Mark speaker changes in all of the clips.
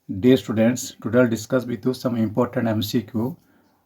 Speaker 1: Dear students, today I'll discuss with you some important MCQ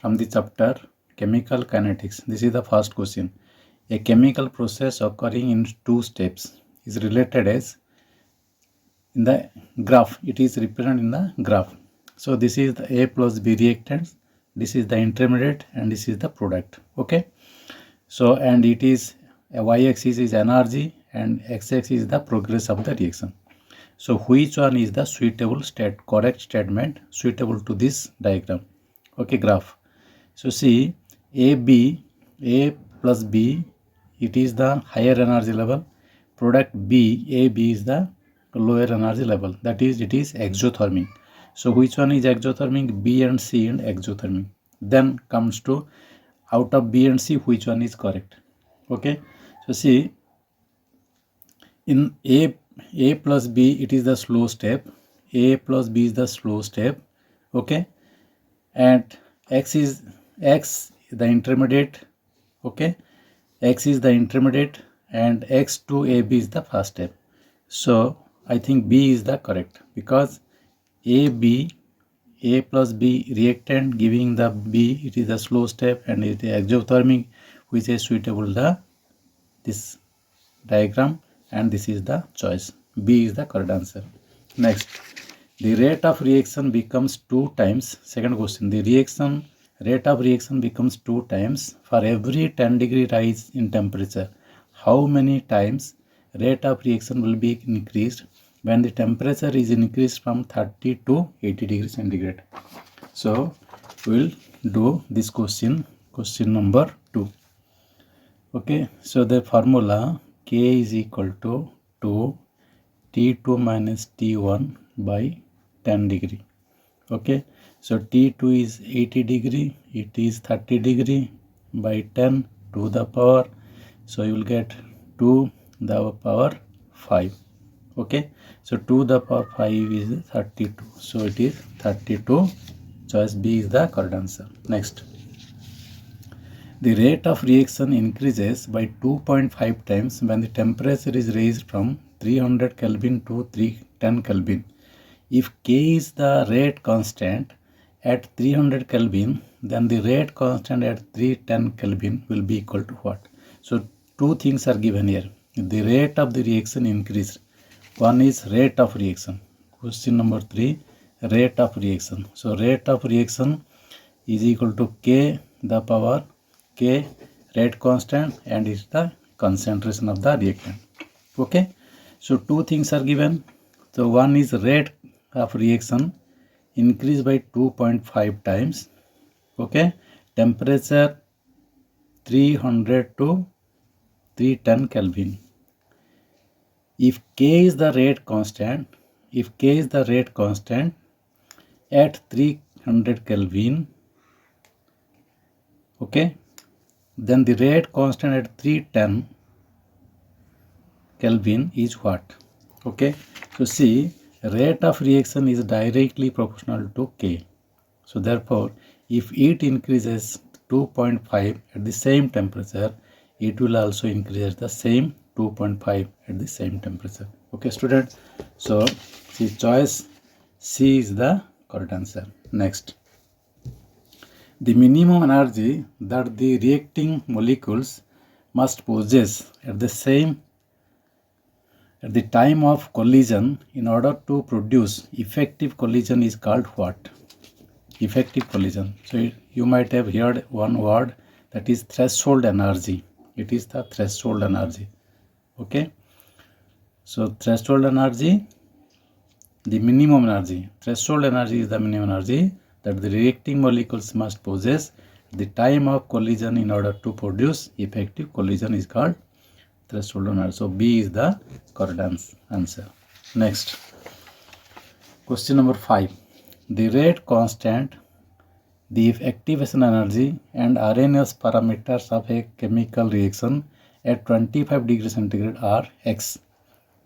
Speaker 1: from the chapter Chemical Kinetics. This is the first question. A chemical process occurring in two steps is related as in the graph. It is represented in the graph. So this is the A plus B reactants, this is the intermediate, and this is the product. Okay. So and it is a y-axis is energy and x-axis is the progress of the reaction. So which one is the correct statement suitable to this diagram? Okay, graph. So see, A plus B, it is the higher energy level. Product AB is the lower energy level. That is, it is exothermic. So which one is exothermic? B and C and exothermic. Then comes to out of B and C, which one is correct? Okay. So see, in A plus B, it is the slow step. A plus B is the slow step. Okay. And X the intermediate. Okay. X is the intermediate and X to AB is the first step. So I think B is the correct because A plus B reactant giving the B, it is the slow step and it is exothermic, which is suitable this diagram, and this is the choice. B is the correct answer. Next, the rate of reaction becomes 2 times. Second question, the rate of reaction becomes 2 times for every 10-degree rise in temperature. How many times rate of reaction will be increased when the temperature is increased from 30 to 80 degrees centigrade? So we'll do this question number 2. Okay, so the formula K is equal to 2 T2 minus T1 by 10 degree. Okay, so T2 is 80 degree, it is 30 degree by 10 to the power, so you will get 2 the power 5. Okay, so 2 the power 5 is 32, so it is 32. Choice B is the correct answer. Next, the rate of reaction increases by 2.5 times when the temperature is raised from 300 Kelvin to 310 Kelvin. If K is the rate constant at 300 Kelvin, then the rate constant at 310 Kelvin will be equal to what? So two things are given here. The rate of the reaction increased. One is rate of reaction. Question number 3, rate of reaction. So rate of reaction is equal to K the power K rate constant and is the concentration of the reactant. Okay, so two things are given. So one is rate of reaction increased by 2.5 times. Okay, temperature 300 to 310 Kelvin. If K is the rate constant, at 300 Kelvin, okay, then the rate constant at 310 Kelvin is what? Okay, so see, rate of reaction is directly proportional to K. So therefore, if it increases 2.5 at the same temperature, it will also increase the same 2.5 at the same temperature. Okay, student. So see, choice C is the correct answer. Next, the minimum energy that the reacting molecules must possess at the time of collision in order to produce effective collision is called what? Effective collision. So you might have heard one word, that is threshold energy. It is the threshold energy. Okay. So threshold energy, the minimum energy. Threshold energy is the minimum energy that the reacting molecules must possess at the time of collision in order to produce effective collision is called threshold energy. So B is the correct answer. Next, question number 5. The rate constant, the activation energy and RNS parameters of a chemical reaction at 25 degrees centigrade are X,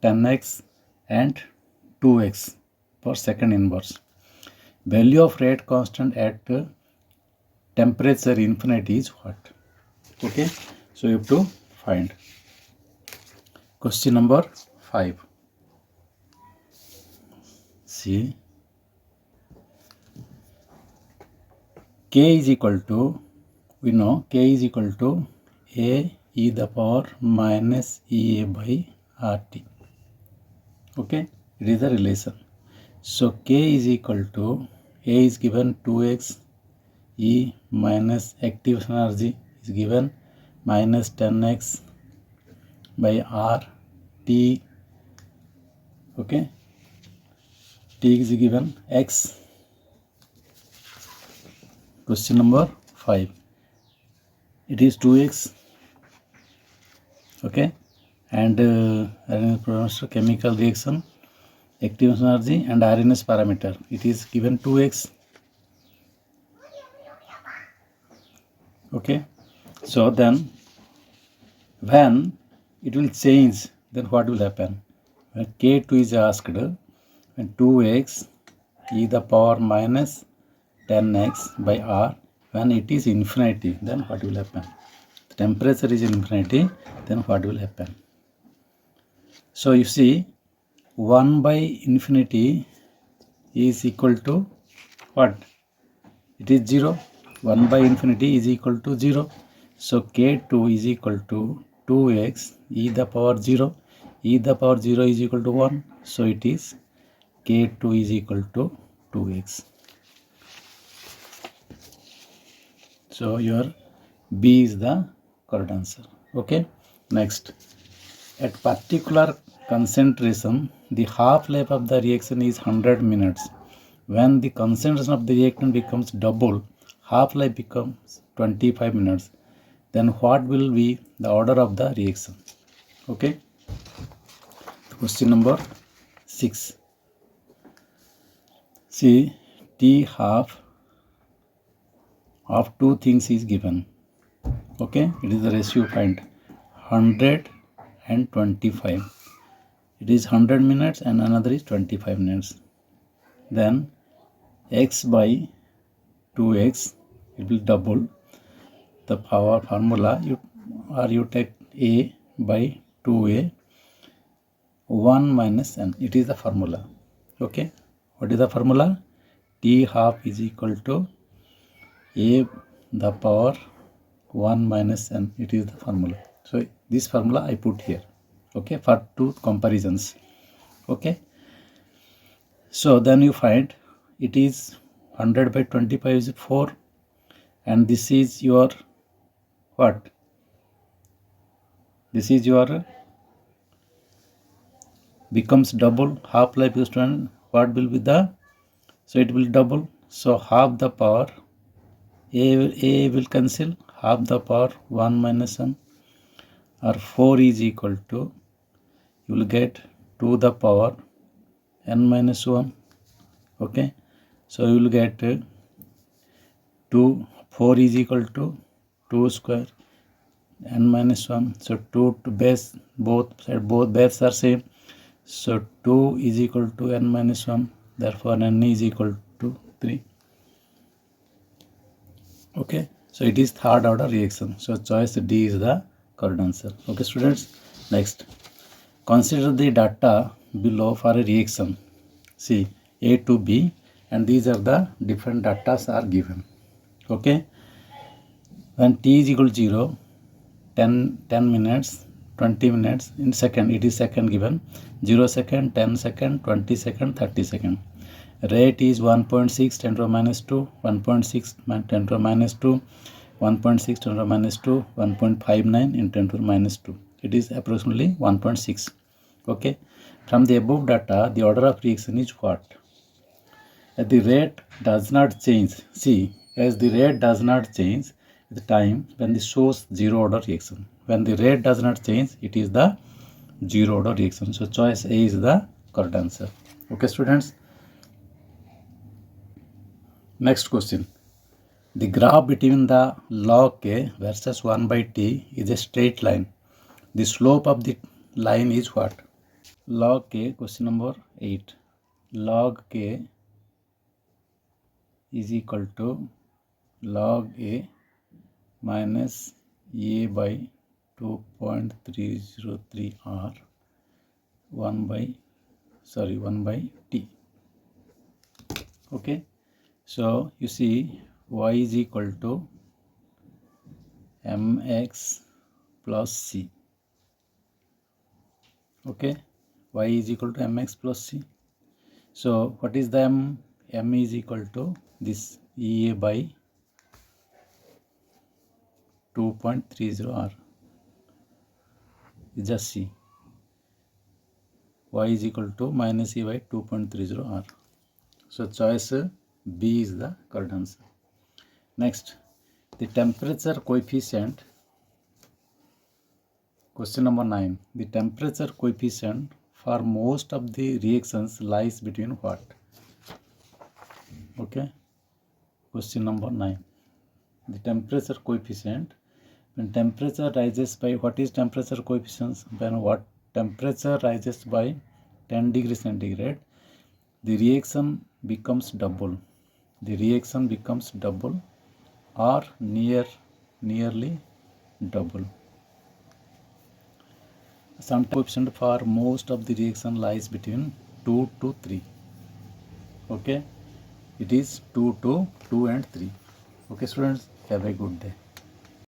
Speaker 1: 10x and 2x per second inverse. Value of rate constant at temperature infinity is what? Okay, so you have to find. Question number 5. See, K is equal to, we know K is equal to A e the power minus EA by RT. Okay, it is the relation. So K is equal to, A is given 2x, E minus activation energy is given minus 10x by R T. Okay, T is given X. Question number 5. It is 2x. Okay, and RNA chemical reaction, activation energy and RNS parameter. It is given 2x. Okay, so then when it will change, then what will happen? When K2 is asked, when 2x e the power minus 10x by R, when it is infinity, then what will happen? The temperature is infinity, then what will happen? So you see, 1 by infinity is equal to what? It is 0. 1 by infinity is equal to 0. So K2 is equal to 2x e the power 0. E the power 0 is equal to 1. So it is K2 is equal to 2x. So your B is the correct answer. Okay. Next, at particular concentration, the half-life of the reaction is 100 minutes. When the concentration of the reactant becomes double, half-life becomes 25 minutes. Then what will be the order of the reaction? Okay. Question number 6. See, T half of two things is given. Okay, it is the ratio find 100 and 25. It is 100 minutes and another is 25 minutes. Then x by 2x, it will double the power formula. You take a by 2a 1 minus n. It is the formula. Okay, what is the formula? T half is equal to a the power 1 minus n. It is the formula. So this formula I put here. Okay, for two comparisons. Okay, so then you find it is 100 by 25 is 4, and this is your what? This is your becomes double, half-life is 20. What will be the? So it will double. So half the power a will cancel, half the power 1 minus n, or 4 is equal to, you will get 2 the power n minus 1. Okay, so you will get 4 is equal to 2 square n minus 1. So 2 to base, both bases are same. So 2 is equal to n minus 1. Therefore n is equal to 3. Okay, so it is third order reaction. So choice D is the correct answer. Okay students, next, consider the data below for a reaction. See, A to B, and these are the different data are given. Okay, when t is equal to 0, 10 minutes, 20 minutes, in second, it is second given, 0 second, 10 second, 20 second, 30 second. Rate is 1.6 10 to the minus 2, 1.6 10 to the minus 2, 1.6 10 to the minus 2, 1.59 in 10 to the minus 2. It is approximately 1.6. Okay, from the above data, the order of reaction is what? As the rate does not change. See, as the rate does not change at the time when the shows zero order reaction. When the rate does not change, it is the zero order reaction. So choice A is the correct answer. Okay students. Next question. The graph between the log K versus 1 by T is a straight line. The slope of the line is what? Log K, question number 8. Log K is equal to log A minus A by 2.303 R 1 by T. Okay, so you see y is equal to mx plus c. Okay, y is equal to mx plus c. So what is the m? M is equal to this ea by 2.30 r is just c. Y is equal to minus e by 2.30 r. So choice B is the correct answer. Next, the temperature coefficient. Question number 9. The temperature coefficient for most of the reactions lies between what? Okay. Question number 9. The temperature coefficient. When temperature rises by, what is temperature coefficient? When what temperature rises by 10 degrees centigrade, the reaction becomes double. The reaction becomes double or nearly double. Some coefficient for most of the reaction lies between 2 to 3. Okay, it is 2 to 2 and 3. Okay students, have a good day.